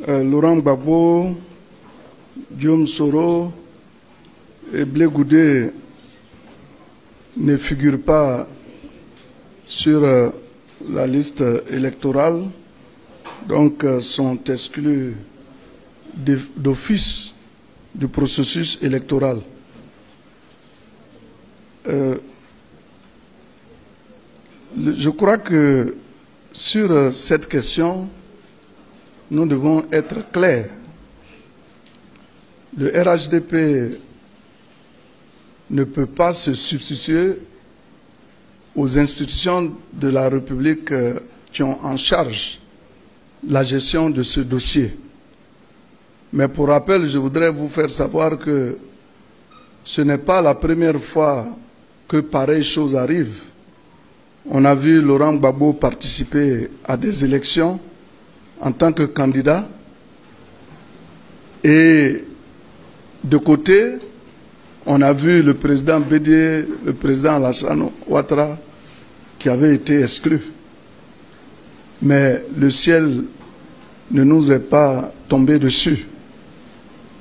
Laurent Gbagbo, Guillaume Soro et Blé Goudé ne figurent pas sur la liste électorale, donc sont exclus d'office du processus électoral. Je crois que sur cette question, nous devons être clairs. Le RHDP ne peut pas se substituer aux institutions de la République qui ont en charge la gestion de ce dossier. Mais pour rappel, je voudrais vous faire savoir que ce n'est pas la première fois que pareille chose arrive. On a vu Laurent Gbagbo participer à des élections en tant que candidat et de côté, on a vu le président Bédié, le président Alassane Ouattara qui avait été exclu. Mais le ciel ne nous est pas tombé dessus.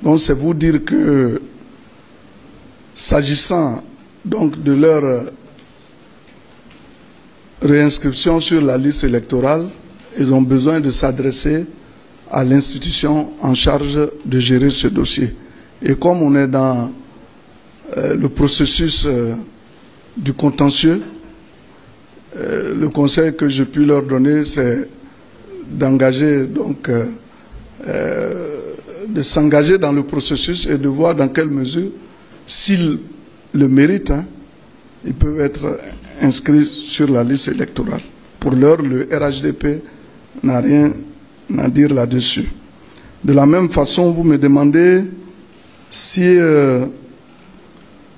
Donc c'est vous dire que s'agissant donc de leur réinscription sur la liste électorale, ils ont besoin de s'adresser à l'institution en charge de gérer ce dossier. Et comme on est dans le processus du contentieux, le conseil que j'ai pu leur donner, c'est d'engager donc de s'engager dans le processus et de voir dans quelle mesure, s'ils le méritent, ils peuvent être inscrits sur la liste électorale. Pour l'heure, le RHDP n'a rien à dire là-dessus. De la même façon, vous me demandez si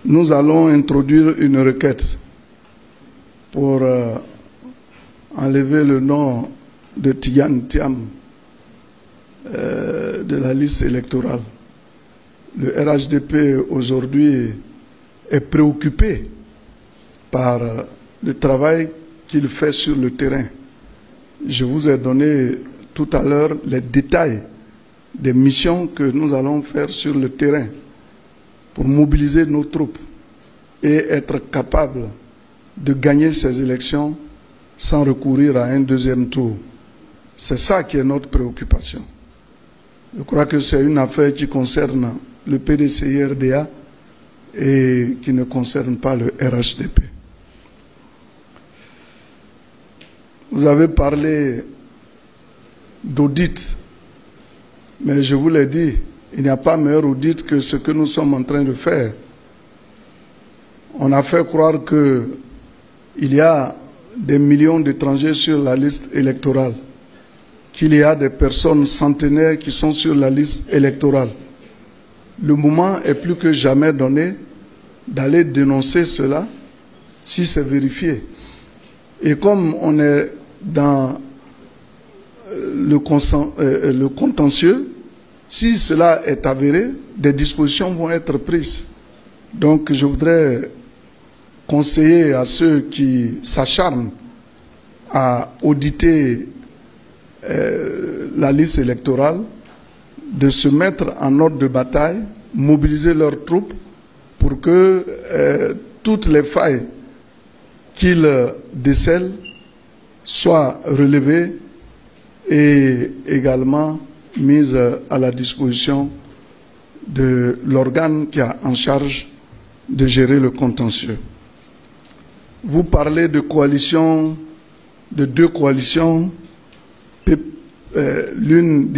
nous allons introduire une requête pour enlever le nom de Tidiane Thiam de la liste électorale. Le RHDP aujourd'hui est préoccupé par le travail qu'il fait sur le terrain. Je vous ai donné tout à l'heure les détails des missions que nous allons faire sur le terrain pour mobiliser nos troupes et être capables de gagner ces élections sans recourir à un deuxième tour. C'est ça qui est notre préoccupation. Je crois que c'est une affaire qui concerne le PDCI-RDA et qui ne concerne pas le RHDP. Vous avez parlé d'audit, mais je vous l'ai dit, il n'y a pas meilleur audit que ce que nous sommes en train de faire. On a fait croire qu'il y a des millions d'étrangers sur la liste électorale, qu'il y a des personnes centenaires qui sont sur la liste électorale. Le moment est plus que jamais donné d'aller dénoncer cela si c'est vérifié. Et comme on est dans le contentieux, si cela est avéré, des dispositions vont être prises. Donc je voudrais conseiller à ceux qui s'acharnent à auditer la liste électorale de se mettre en ordre de bataille, mobiliser leurs troupes pour que toutes les failles qu'ils décèlent soient relevées et également mises à la disposition de l'organe qui a en charge de gérer le contentieux. Vous parlez de coalition, de deux coalitions, l'une